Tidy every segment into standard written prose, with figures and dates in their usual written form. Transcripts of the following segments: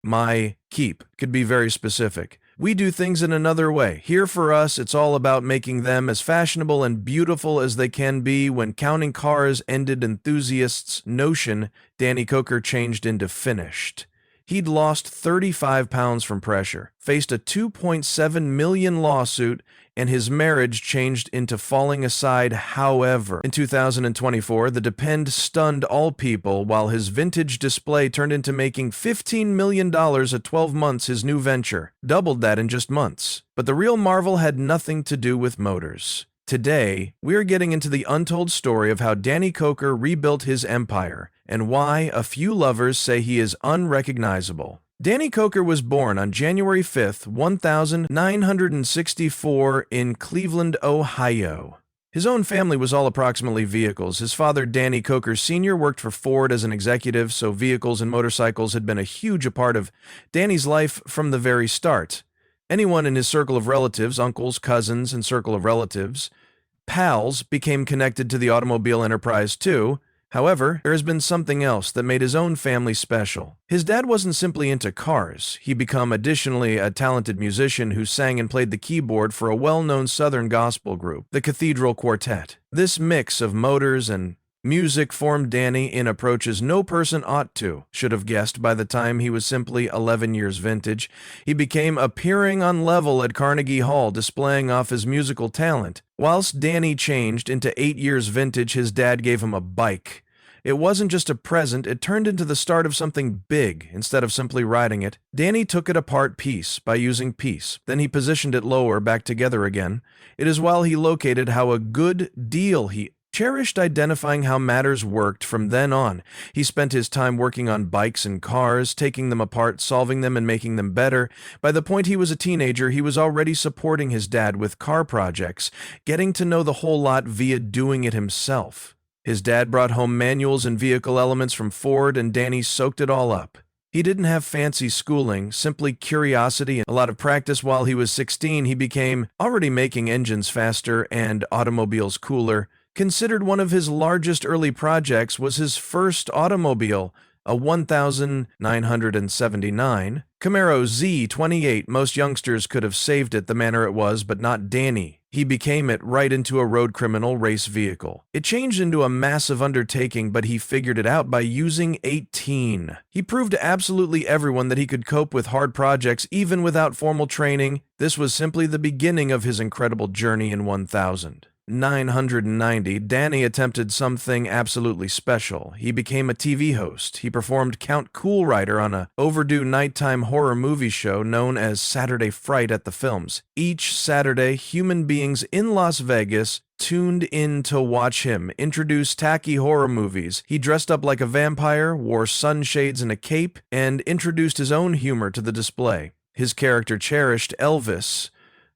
My keep could be very specific. We do things in another way. Here for us, it's all about making them as fashionable and beautiful as they can be. When counting cars ended enthusiasts' notion, Danny Koker changed into finished. He'd lost 35 pounds from pressure, faced a 2.7 million lawsuit, and his marriage changed into falling aside. However, in 2024, the Depend stunned all people while his vintage display turned into making $15 million at 12 months, his new venture. Doubled that in just months. But the real marvel had nothing to do with motors. Today, we're getting into the untold story of how Danny Koker rebuilt his empire and why a few lovers say he is unrecognizable. Danny Koker was born on January 5, 1964 in Cleveland, Ohio. His own family was all approximately vehicles. His father, Danny Koker Sr., worked for Ford as an executive, so vehicles and motorcycles had been a huge part of Danny's life from the very start. Anyone in his circle of relatives, uncles, cousins, and circle of relatives, pals, became connected to the automobile enterprise too. However, there has been something else that made his own family special. His dad wasn't simply into cars. He became additionally a talented musician who sang and played the keyboard for a well-known Southern gospel group, the Cathedral Quartet. This mix of motors and music formed Danny in approaches no person should have guessed by the time he was simply 11 years vintage. He became appearing on level at Carnegie Hall, displaying off his musical talent. Whilst Danny changed into 8 years vintage, his dad gave him a bike. It wasn't just a present, it turned into the start of something big. Instead of simply riding it, Danny took it apart piece by using piece. Then he positioned it lower, back together again. It is while he located how a good deal he cherished identifying how matters worked. From then on, he spent his time working on bikes and cars, taking them apart, solving them, and making them better. By the point he was a teenager, he was already supporting his dad with car projects, getting to know the whole lot via doing it himself. His dad brought home manuals and vehicle elements from Ford, and Danny soaked it all up. He didn't have fancy schooling, simply curiosity and a lot of practice. While he was 16, he became already making engines faster and automobiles cooler. Considered one of his largest early projects was his first automobile, a 1979 Camaro Z28. Most youngsters could have saved it the manner it was, but not Danny. He became it right into a road criminal race vehicle. It changed into a massive undertaking, but he figured it out by using 18. He proved to absolutely everyone that he could cope with hard projects even without formal training. This was simply the beginning of his incredible journey. In 1990, Danny attempted something absolutely special. He became a TV host. He performed Count Coolrider on a overdue nighttime horror movie show known as Saturday Fright at the Films. Each Saturday, human beings in Las Vegas tuned in to watch him introduce tacky horror movies. He dressed up like a vampire, wore sunshades and a cape, and introduced his own humor to the display. His character cherished Elvis,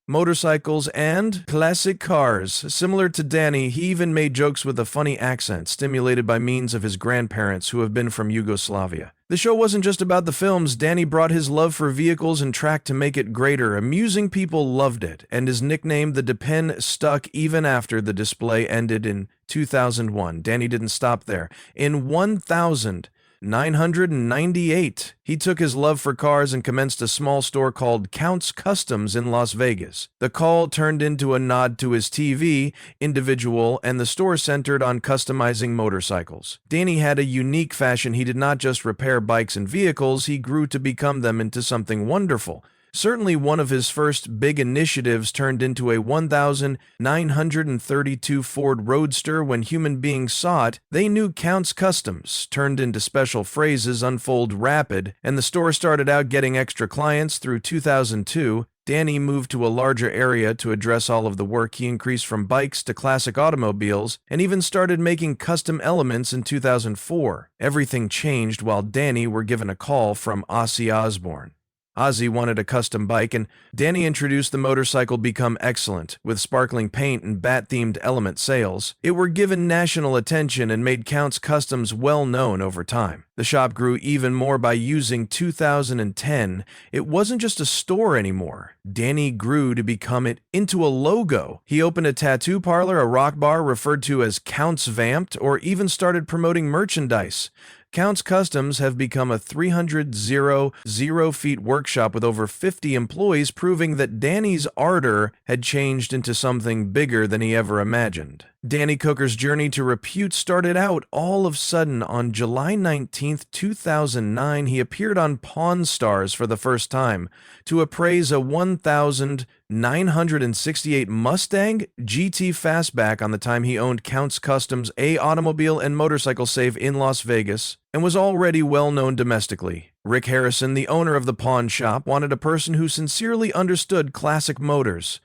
motorcycles, and classic cars. Similar to Danny, he even made jokes with a funny accent, stimulated by means of his grandparents who have been from Yugoslavia. The show wasn't just about the films. Danny brought his love for vehicles and track to make it greater. Amusing people loved it, and his nickname, the Depend, stuck even after the display ended in 2001. Danny didn't stop there. In 1998, he took his love for cars and commenced a small store called Koker'S in Las Vegas. The call turned into a nod to his TV individual, and the store centered on customizing motorcycles. Danny had a unique fashion. He did not just repair bikes and vehicles, he grew to become them into something wonderful. Certainly one of his first big initiatives turned into a 1932 Ford Roadster. When human beings saw it, they knew Koker'S turned into special phrases unfold rapid, and the store started out getting extra clients. Through 2002, Danny moved to a larger area to address all of the work. He increased from bikes to classic automobiles and even started making custom elements in 2004. Everything changed while Danny were given a call from Ozzy Osbourne. Ozzy wanted a custom bike, and Danny introduced the motorcycle Become Excellent, with sparkling paint and bat-themed element sails. It were given national attention and made Koker'S well known over time. The shop grew even more by using 2010. It wasn't just a store anymore. Danny grew to become it into a logo. He opened a tattoo parlor, a rock bar referred to as Count's Vamped, or even started promoting merchandise. Count's Customs have become a 300,000 workshop with over 50 employees, proving that Danny's ardor had changed into something bigger than he ever imagined. Danny Koker's journey to repute started out all of a sudden on July 19, 2009. He appeared on Pawn Stars for the first time to appraise a 1,968 Mustang GT Fastback on the time he owned Count's Customs, a automobile and motorcycle save in Las Vegas, and was already well known domestically. Rick Harrison, the owner of the pawn shop, wanted a person who sincerely understood classic motors.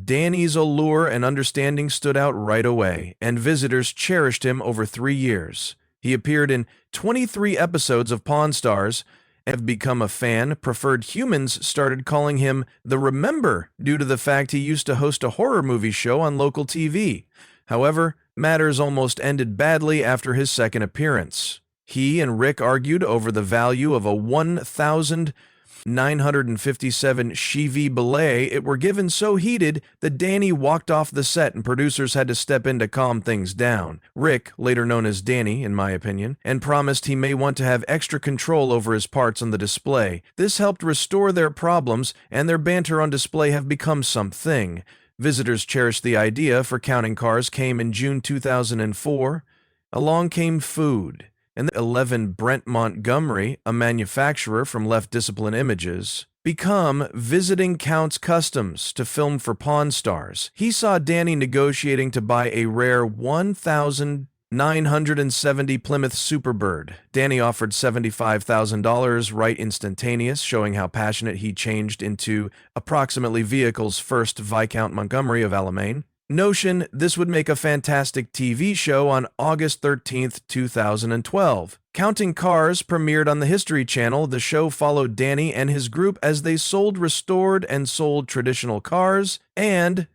Danny's allure and understanding stood out right away, and visitors cherished him over 3 years. He appeared in 23 episodes of Pawn Stars and have become a fan. Preferred Humans started calling him the Remember due to the fact he used to host a horror movie show on local TV. However, matters almost ended badly after his second appearance. He and Rick argued over the value of a 1,957 Chevy Belay. It were given so heated that Danny walked off the set and producers had to step in to calm things down. Rick, later known as Danny in my opinion, and promised he may want to have extra control over his parts on the display. This helped restore their problems, and their banter on display have become something. Visitors cherished the idea for Counting Cars came in June 2004. Along came food. And 11 Brent Montgomery, a manufacturer from Left Discipline Images, become visiting Count's Customs to film for Pawn Stars. He saw Danny negotiating to buy a rare 1,970 Plymouth Superbird. Danny offered $75,000 right instantaneous, showing how passionate he changed into approximately vehicle's first Viscount Montgomery of Alamein. Notion this would make a fantastic TV show on August 13, 2012. Counting Cars premiered on the History Channel. The show followed Danny and his group as they sold restored and sold traditional cars and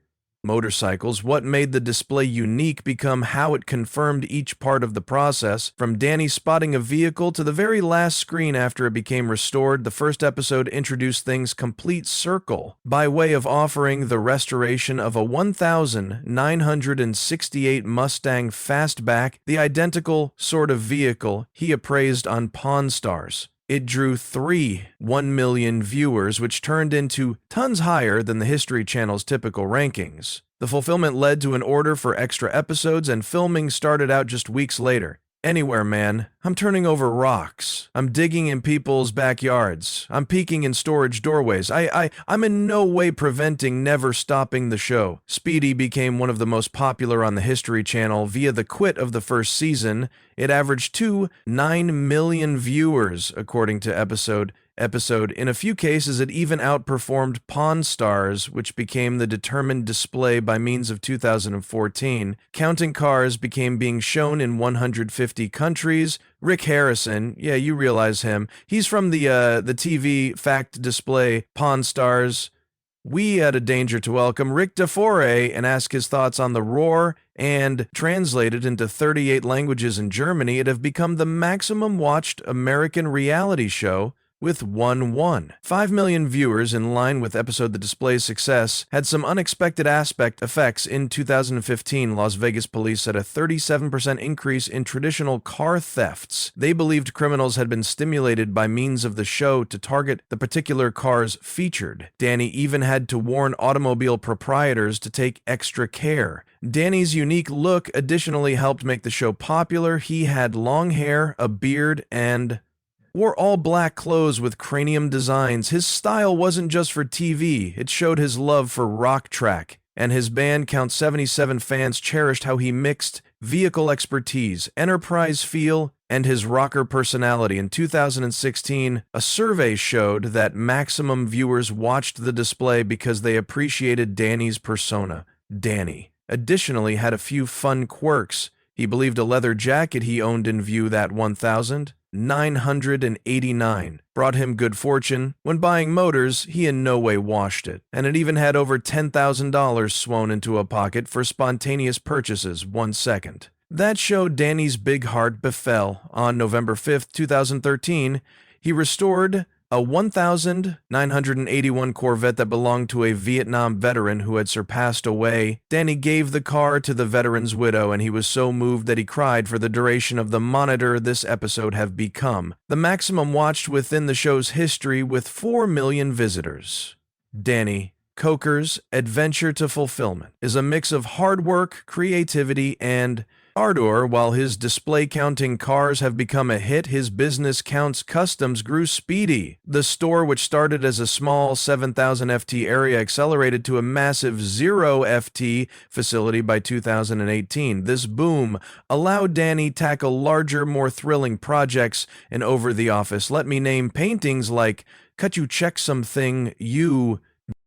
motorcycles. What made the display unique became how it confirmed each part of the process, from Danny spotting a vehicle to the very last screen after it became restored. The first episode introduced things complete circle by way of offering the restoration of a 1,968 Mustang Fastback, the identical sort of vehicle he appraised on Pawn Stars. It drew 1 million viewers, which turned into tons higher than the History Channel's typical rankings. The fulfillment led to an order for extra episodes, and filming started out just weeks later. Anywhere, man. I'm turning over rocks. I'm digging in people's backyards. I'm peeking in storage doorways. I'm in no way preventing, never stopping the show. Speedy became one of the most popular on the History Channel via the quit of the first season. It averaged 9 million viewers, according to episode. In a few cases, it even outperformed Pawn Stars, which became the determined display by means of 2014. Counting Cars became being shown in 150 countries. Rick Harrison, yeah, you realize him. He's from the TV fact display Pawn Stars. We had a danger to welcome Rick DeFore and ask his thoughts on The Roar, and translated into 38 languages in Germany, it have become the maximum watched American reality show with 5 million viewers. In line with episode The Display's success, had some unexpected effects. In 2015, Las Vegas police had a 37% increase in traditional car thefts. They believed criminals had been stimulated by means of the show to target the particular cars featured. Danny even had to warn automobile proprietors to take extra care. Danny's unique look additionally helped make the show popular. He had long hair, a beard, and wore all black clothes with cranium designs. His style wasn't just for TV, it showed his love for rock track. And his band Count 77 fans cherished how he mixed vehicle expertise, enterprise feel, and his rocker personality. In 2016, a survey showed that maximum viewers watched the display because they appreciated Danny's persona. Danny additionally had a few fun quirks. He believed a leather jacket he owned in view that 1,989 brought him good fortune. When buying motors, he in no way washed it, and it even had over $10,000 sworn into a pocket for spontaneous purchases 1 second. That showed Danny's big heart befell. On November 5th, 2013, he restored a 1981 Corvette that belonged to a Vietnam veteran who had surpassed away. Danny gave the car to the veteran's widow, and he was so moved that he cried for the duration of the monitor this episode have become the maximum watched within the show's history with 4 million visitors. Danny Koker'S adventure to fulfillment is a mix of hard work, creativity, and ardor. While his display counting cars have become a hit, his business counts customs grew speedy. The store, which started as a small 7,000 FT area, accelerated to a massive 0 FT facility by 2018. This boom allowed Danny tackle larger, more thrilling projects and over the office. Let me name paintings like Cut You Check Something, You